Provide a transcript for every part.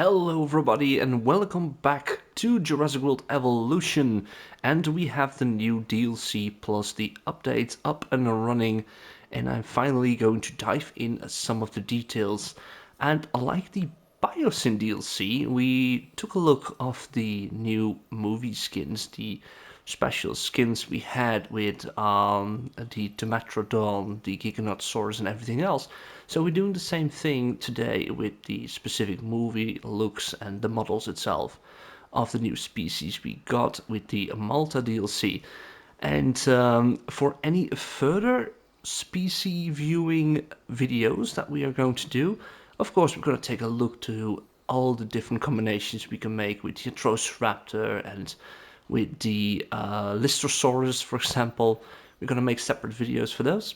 Hello everybody and welcome back to Jurassic World Evolution, and we have the new DLC plus the updates up and running, and I'm finally going to dive in some of the details. And like the Biosyn DLC, we took a look of the new movie skins, the special skins we had with the Dimorphodon, the Giganotosaurus and everything else. So we're doing the same thing today with the specific movie looks and the models itself of the new species we got with the Malta DLC. And for any further species viewing videos that we are going to do, of course we're going to take a look to all the different combinations we can make with the Atrociraptor and with the Lystrosaurus, for example. We're going to make separate videos for those.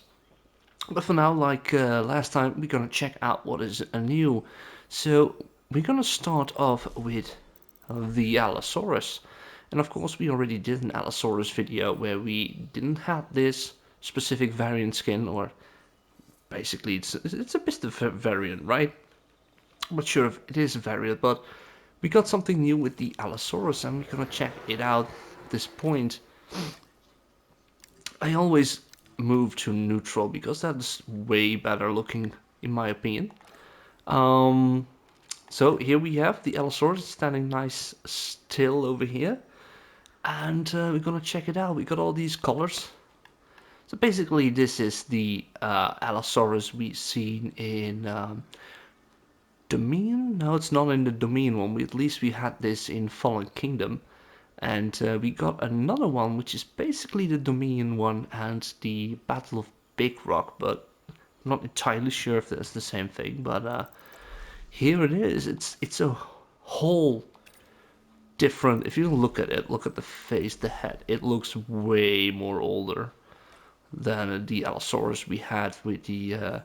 But for now, like last time, we're gonna check out what is new. So we're gonna start off with the Allosaurus. And of course, we already did an Allosaurus video where we didn't have this specific variant skin, or basically it's a bit of a variant, right? I'm not sure if it is a variant, but we got something new with the Allosaurus, and we're gonna check it out at this point. I always move to neutral because that's way better looking in my opinion. Um, so here we have the Allosaurus standing nice still over here, and we're gonna check it out. We got all these colors. So basically, this is the Allosaurus we seen in Dominion. No, it's not in the Dominion one. At least we had this in Fallen Kingdom. And we got another one, which is basically the Dominion one and the Battle of Big Rock, but I'm not entirely sure if that's the same thing. But here it is. It's a whole different. If you look at it, look at the face, the head. It looks way more older than the Allosaurus we had with the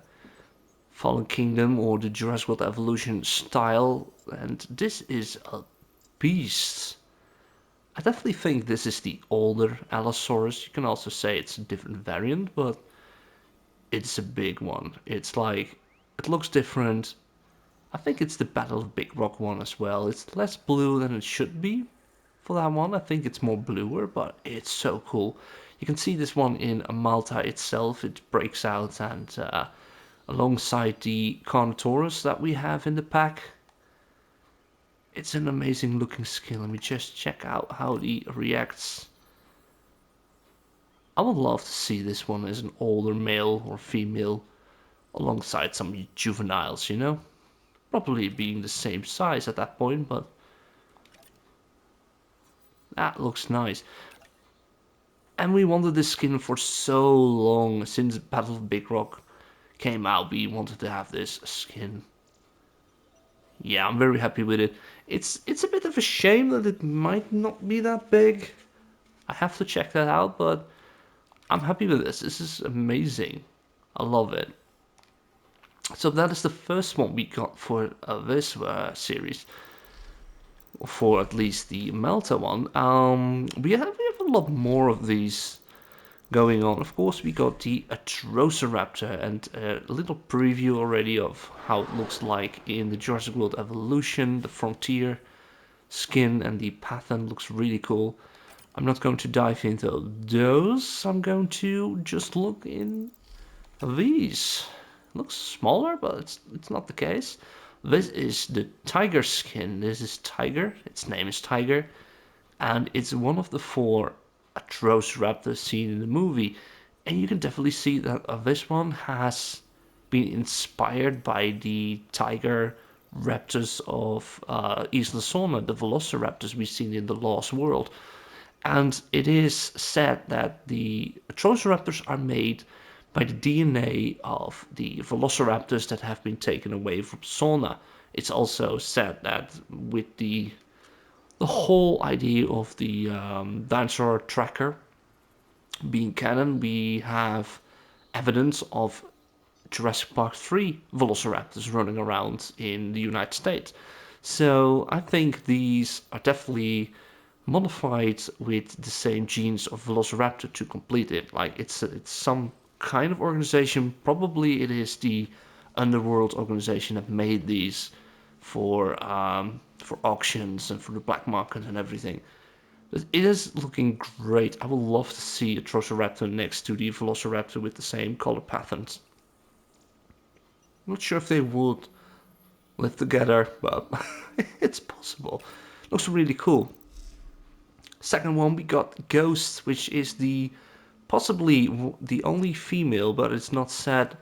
Fallen Kingdom or the Jurassic World Evolution style. And this is a beast. I definitely think this is the older Allosaurus. You can also say it's a different variant, but it's a big one. It's like, it looks different. I think it's the Battle of Big Rock one as well. It's less blue than it should be for that one. I think it's more bluer, but it's so cool. You can see this one in Malta itself. It breaks out, and alongside the Carnotaurus that we have in the pack, it's an amazing looking skin. Let me just check out how he reacts. I would love to see this one as an older male or female alongside some juveniles, you know? Probably being the same size at that point, but that looks nice. And we wanted this skin for so long. Since Battle of Big Rock came out, we wanted to have this skin. Yeah, I'm very happy with it. It's a bit of a shame that it might not be that big. I have to check that out, but I'm happy with this. This is amazing. I love it. So that is the first one we got for this series, for at least the Malta one. We have a lot more of these going on. Of course, we got the Atrociraptor and a little preview already of how it looks like in the Jurassic World Evolution. The Frontier skin and the pattern looks really cool. I'm not going to dive into those. I'm going to just look in these. Looks smaller, but it's not the case. This is the tiger skin. This is Tiger. Its name is Tiger, and it's one of the four Atrociraptors seen in the movie. And you can definitely see that this one has been inspired by the tiger raptors of Isla Sorna, the velociraptors we've seen in the Lost World. And it is said that the Atrociraptors are made by the DNA of the velociraptors that have been taken away from Sorna. It's also said that with the whole idea of the dinosaur tracker being canon, we have evidence of Jurassic Park 3 velociraptors running around in the United States. So I think these are definitely modified with the same genes of Velociraptor to complete it. Like it's some kind of organization. Probably it is the underworld organization that made these for auctions and for the black market and everything. But it is looking great. I would love to see a Atrociraptor next to the Velociraptor with the same color patterns. I'm not sure if they would live together, but it's possible. Looks really cool. Second one, we got Ghost, which is the possibly the only female, but it's not said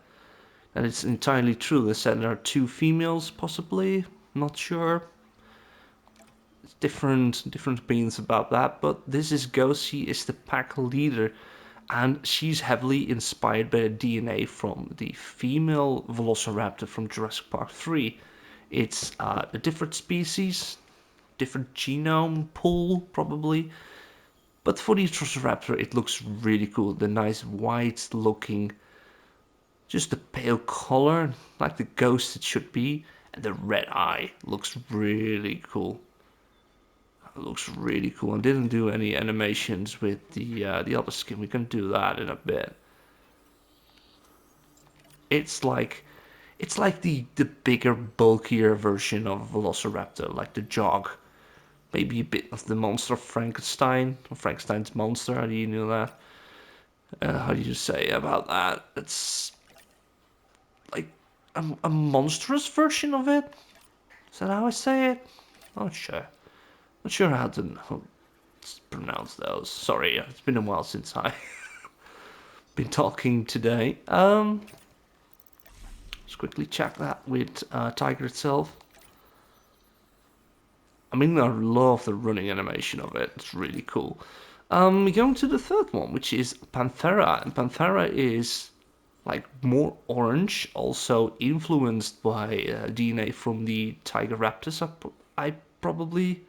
that it's entirely true. They said there are two females, possibly. Not sure. It's different opinions about that, but this is Ghost. She is the pack leader, and she's heavily inspired by the DNA from the female Velociraptor from Jurassic Park 3. It's a different species, different genome pool, probably. But for the Atrociraptor, it looks really cool. The nice white looking, just the pale color, like the Ghost it should be. And the red eye looks really cool. It looks really cool. I didn't do any animations with the other skin. We can do that in a bit. It's like the bigger, bulkier version of Velociraptor, like the Jog. Maybe a bit of the monster of Frankenstein, or Frankenstein's monster. How do you know that? How do you say about that? It's like a monstrous version of it. Is that how I say it? Not sure. Not sure how to pronounce those. Sorry, it's been a while since I've been talking today. Let's quickly check that with Tiger itself. I mean, I love the running animation of it. It's really cool. We're going to the third one, which is Panthera. And Panthera is like more orange, also influenced by DNA from the Tiger Raptors. I probably,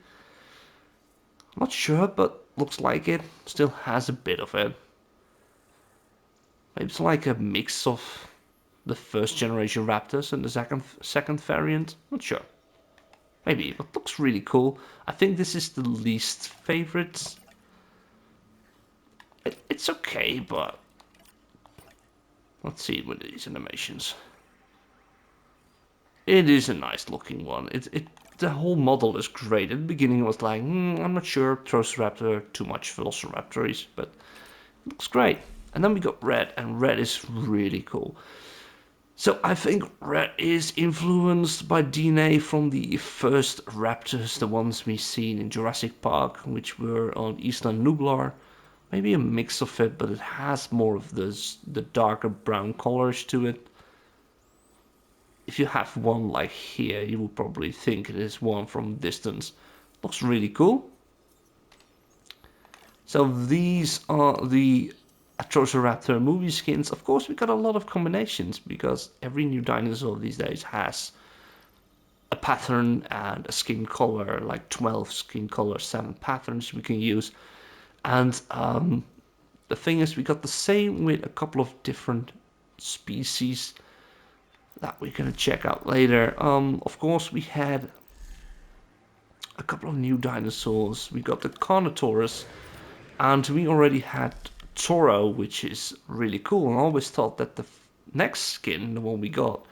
not sure, but looks like it. Still has a bit of it. Maybe it's like a mix of the first generation Raptors and the second variant. Not sure. Maybe, but looks really cool. I think this is the least favorite. It's okay, but let's see with these animations. It is a nice looking one. The whole model is great. At the beginning, I was like, I'm not sure. Atrociraptor, too much Velociraptor, but it looks great. And then we got Red, and Red is really cool. So I think Red is influenced by DNA from the first raptors, the ones we seen in Jurassic Park, which were on Isla Nublar. Maybe a mix of it, but it has more of the darker brown colors to it. If you have one like here, you would probably think it is one from distance. Looks really cool. So these are the Atrociraptor movie skins. Of course, we got a lot of combinations because every new dinosaur these days has a pattern and a skin color, like 12 skin colors, 7 patterns we can use. And the thing is, we got the same with a couple of different species that we're gonna check out later. Of course, we had a couple of new dinosaurs. We got the Carnotaurus, and we already had Toro, which is really cool. And I always thought that the next skin, the one we got,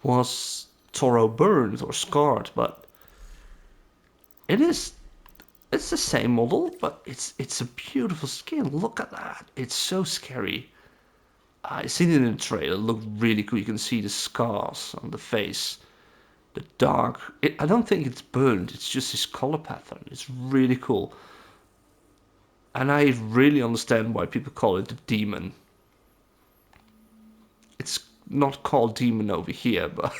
was Toro burned or scarred, but it's the same model, but it's a beautiful skin. Look at that. It's so scary. I seen it in the trailer. It looked really cool. You can see the scars on the face, the dark. I don't think it's burned. It's just this color pattern. It's really cool. And I really understand why people call it the demon. It's not called demon over here, but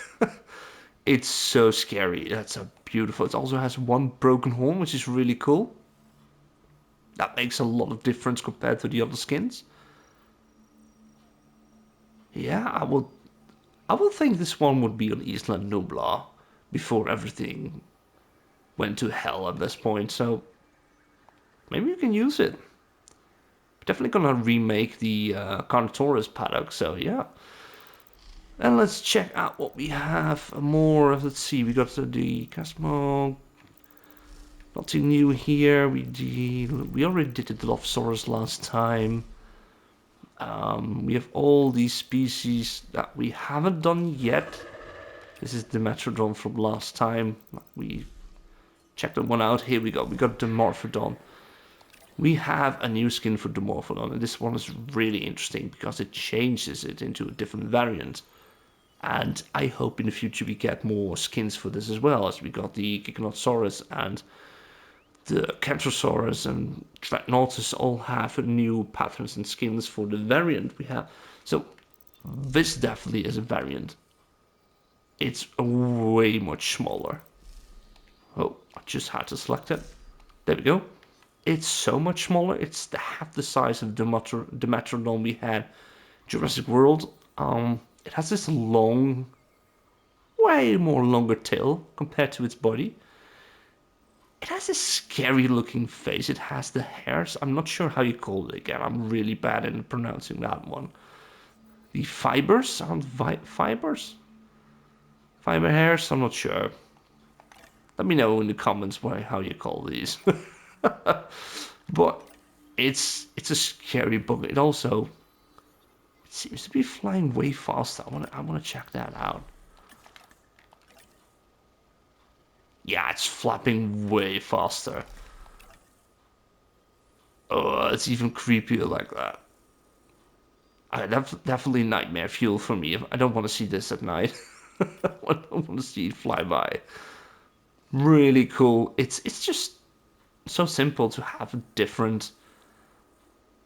it's so scary. That's a beautiful. It also has one broken horn, which is really cool. That makes a lot of difference compared to the other skins. Yeah, I would think this one would be on Isla Nublar before everything went to hell at this point. So maybe you can use it. Definitely gonna remake the Carnotaurus paddock, so yeah. And let's check out what we have more. Let's see, we got the Casmo. Nothing new here. We already did the Allosaurus last time. We have all these species that we haven't done yet. This is the Dimorphodon from last time. We checked that one out. Here we go. We got Dimorphodon. We have a new skin for Dimorphodon, and this one is really interesting because it changes it into a different variant. And I hope in the future we get more skins for this as well, as we got the Carnotaurus and the Carnotaurus and Dreadnoughtus all have new patterns and skins for the variant we have. So this definitely is a variant. It's way much smaller. Oh, I just had to select it. There we go. It's so much smaller. It's half the size of the Dimorphodon we had Jurassic World. It has this long, way more longer tail compared to its body. It has a scary looking face. It has the hairs. I'm not sure how you call it again. I'm really bad at pronouncing that one. The fibers? Fibers? Fiber hairs? I'm not sure. Let me know in the comments how you call these. But it's a scary book. It also seems to be flying way faster. I wanna check that out. Yeah, it's flapping way faster. Oh, it's even creepier like that. Definitely nightmare fuel for me. I don't want to see this at night. I don't want to see it fly by. Really cool. It's just so simple to have a different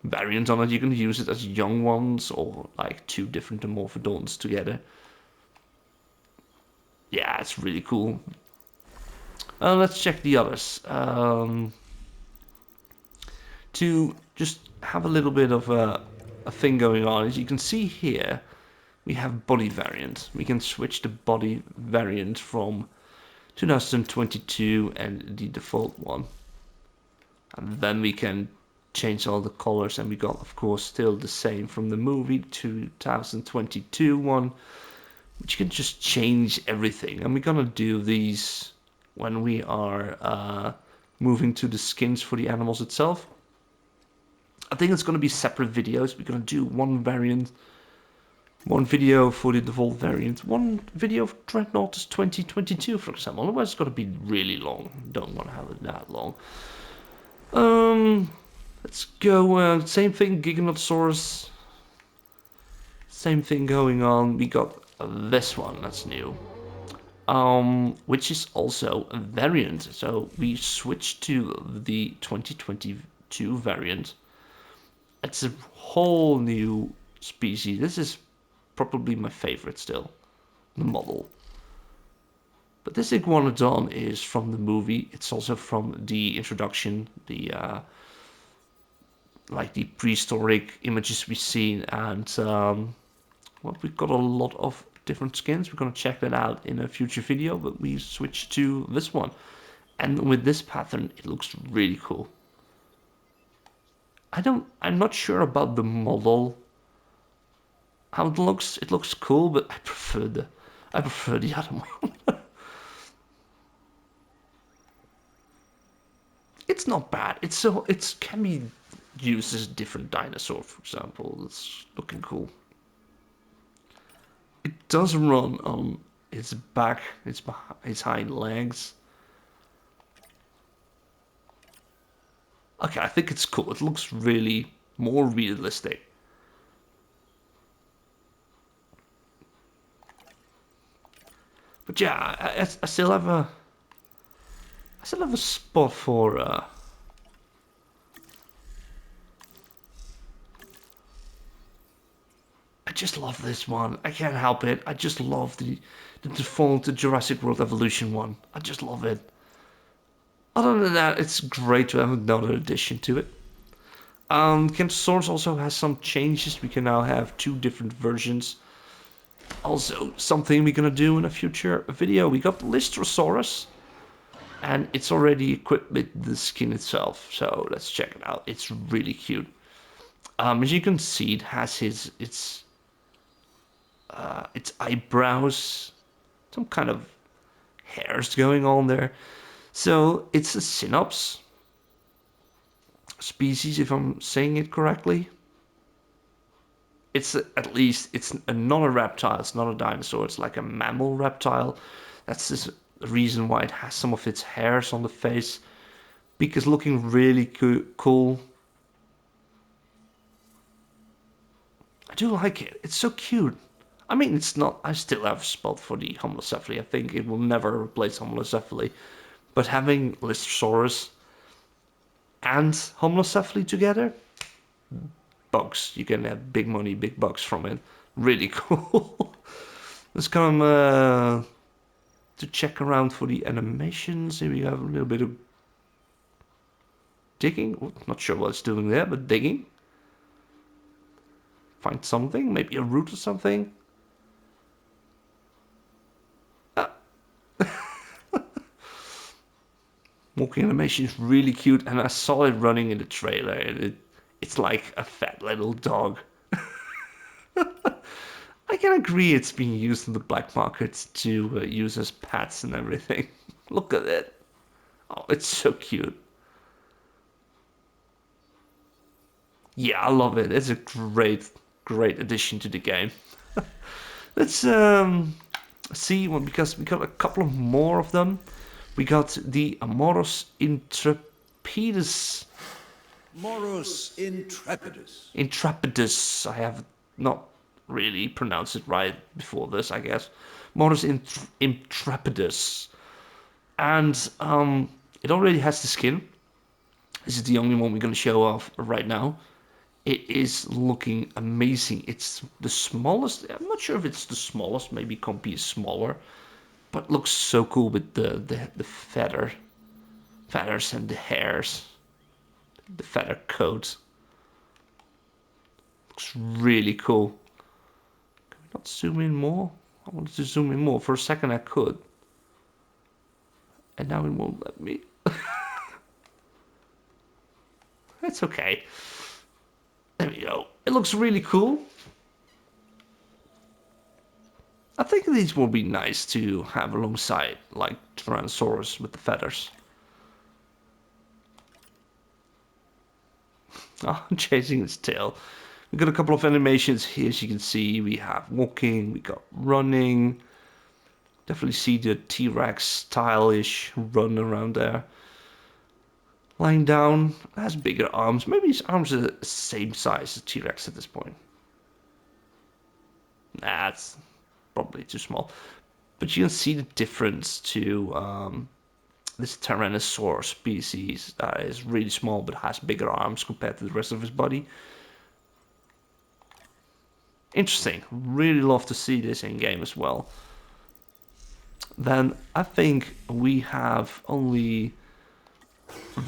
variant on it. You can use it as young ones or like two different Dimorphodons together. Yeah, it's really cool. Let's check the others. To just have a little bit of a thing going on, as you can see here, we have body variant. We can switch the body variant from 2022 and the default one. And then we can change all the colors, and we got, of course, still the same from the movie 2022 one, which can just change everything. And we're gonna do these when we are moving to the skins for the animals itself. I think it's gonna be separate videos. We're gonna do one variant, one video for the default variant, one video for Dreadnoughtus 2022, for example. Otherwise, it's gonna be really long. Don't want to have it that long. Let's go. Same thing, Giganotosaurus. Same thing going on. We got this one. That's new. Which is also a variant. So we switched to the 2022 variant. It's a whole new species. This is probably my favorite still, the model. But this Iguanadon is from the movie. It's also from the introduction, the like the prehistoric images we've seen, and well, we've got a lot of different skins. We're gonna check that out in a future video. But we switched to this one, and with this pattern, it looks really cool. I'm not sure about the model. How it looks cool, but I prefer the other one. It's not bad. It can be used as a different dinosaur, for example. It's looking cool. It does run on its back, its hind legs. Okay, I think it's cool. It looks really more realistic. But yeah, I still have a spot for I just love this one. I can't help it. I just love the default Jurassic World Evolution one. I just love it. Other than that, it's great to have another addition to it. Carnotaurus also has some changes. We can now have two different versions. Also, something we're gonna do in a future video. We got Lystrosaurus, and it's already equipped with the skin itself. So let's check it out. It's really cute. As you can see, it has its eyebrows, some kind of hairs going on there. So it's a Synops species, if I'm saying it correctly. it's at least it's not a reptile. It's not a dinosaur. It's like a mammal reptile. That's the reason why it has some of its hairs on the face. Because looking really cool. I do like it. It's so cute. I mean, it's not. I still have a spot for the Homalocephaly. I think it will never replace Homalocephaly. But having Lystrosaurus and Homalocephaly together, bucks. You can have big money, big bucks from it. Really cool. Let's come to check around for the animations. Here we have a little bit of digging. Not sure what it's doing there, but digging. Find something, maybe a root or something. Walking animation is really cute, and I saw it running in the trailer, and it's like a fat little dog. I can agree it's being used in the black market to use as pets and everything. Look at it. Oh, it's so cute. Yeah, I love it. It's a great addition to the game. Let's see, well, because we got a couple of more of them. We got the Moros Intrepidus. Moros Intrepidus. Intrepidus. I have not really pronounced it right before this, I guess. Moros Intrepidus. And it already has the skin. This is the only one we're going to show off right now. It is looking amazing. It's the smallest. I'm not sure if it's the smallest. Maybe Compy is smaller. But looks so cool with the feathers and the hairs, the feather coat. Looks really cool. Can we not zoom in more? I wanted to zoom in more. For a second I could. And now it won't let me. That's okay. There we go. It looks really cool. I think these will be nice to have alongside, like Tyrannosaurus with the feathers. Oh, chasing its tail. We've got a couple of animations here, as you can see. We have walking, we got running. Definitely see the T-Rex style-ish run around there. Lying down, has bigger arms. Maybe his arms are the same size as T-Rex at this point. Nah, it's probably too small. But you can see the difference to this Tyrannosaurus species that is really small but has bigger arms compared to the rest of his body. Interesting. Really love to see this in game as well. Then I think we have only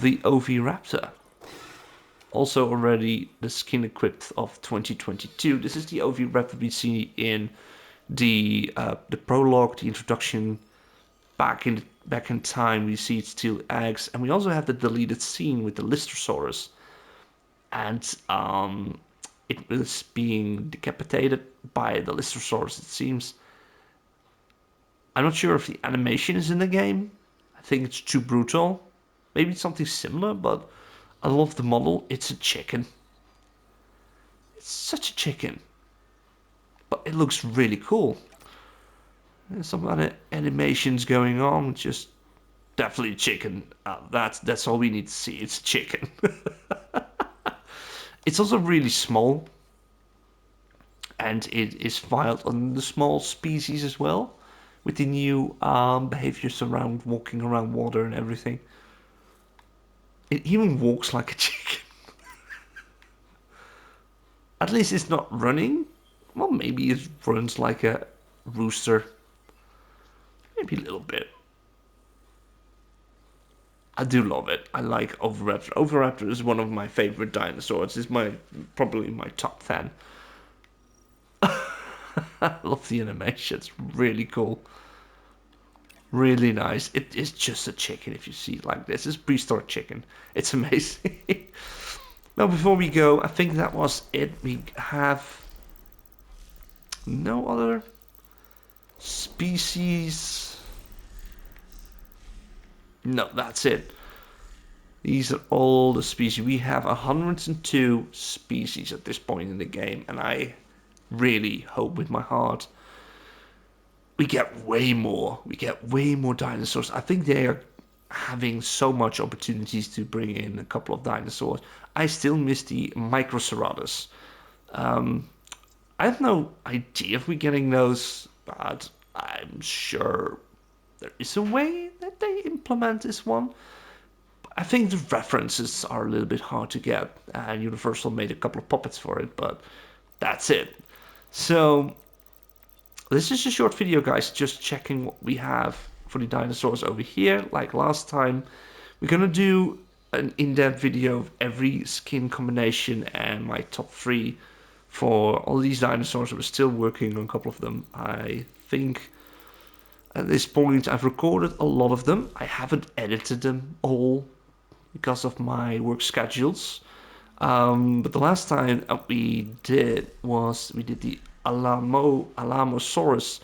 the Oviraptor. Also already the skin equipped of 2022. This is the Oviraptor we see in the prologue, the introduction. Back in time, we see its two eggs, and we also have the deleted scene with the Lystrosaurus, and it was being decapitated by the Lystrosaurus. It seems. I'm not sure if the animation is in the game. I think it's too brutal. Maybe it's something similar, but I love the model. It's a chicken. It's such a chicken, but it looks really cool. There's some other animations going on. Just definitely chicken. That's all we need to see. It's chicken. It's also really small, and it is filed on the small species as well, with the new behaviors around walking around water and everything. It even walks like a chicken. At least it's not running. Well, maybe it runs like a rooster. Maybe a little bit. I do love it. I like Oviraptor. Oviraptor is one of my favorite dinosaurs. It's probably my top 10. I love the animation. It's really cool. Really nice. It is just a chicken if you see it like this. It's prehistoric chicken. It's amazing. Now before we go, I think that was it. We have no other species. No, that's it. These are all the species. We have 102 species at this point in the game, and I really hope with my heart we get way more. We get way more dinosaurs. I think they are having so much opportunities to bring in a couple of dinosaurs. I still miss the Microcerators. I have no idea if we're getting those, but I'm sure there is a way that they implement this one. I think the references are a little bit hard to get, and Universal made a couple of puppets for it, but that's it. So this is a short video, guys, just checking what we have for the dinosaurs over here. Like last time, we're gonna do an in-depth video of every skin combination and my top 3 for all these dinosaurs. We're still working on a couple of them. I think at this point I've recorded a lot of them. I haven't edited them all because of my work schedules. But the last time we did was we did the Allosaurus.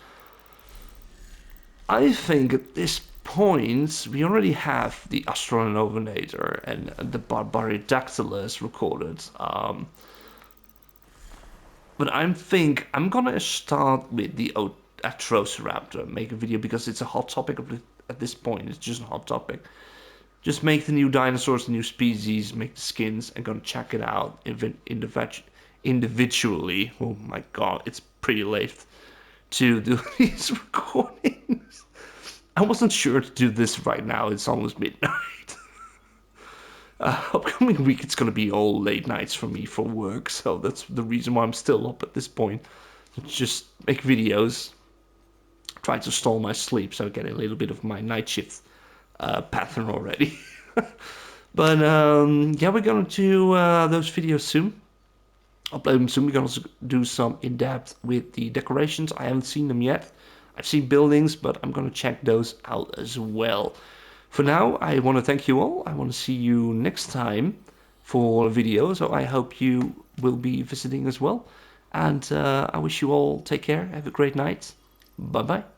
I think at this point we already have the Astronominator and the Barbariodactylus recorded. But I'm gonna start with the Atrociraptor, make a video because it's a hot topic at this point. It's just a hot topic. Just make the new dinosaurs, the new species, make the skins, and gonna check it out individually. Oh my god, it's pretty late to do these recordings. I wasn't sure to do this right now. It's almost midnight. Upcoming week, it's gonna be all late nights for me for work, so that's the reason why I'm still up at this point. Just make videos, try to stall my sleep, so I get a little bit of my night shift pattern already. But yeah, we're gonna do those videos soon. Upload them soon. We're gonna also do some in depth with the decorations. I haven't seen them yet. I've seen buildings, but I'm gonna check those out as well. For now, I want to thank you all. I want to see you next time for a video. So I hope you will be visiting as well. And I wish you all take care. Have a great night. Bye bye.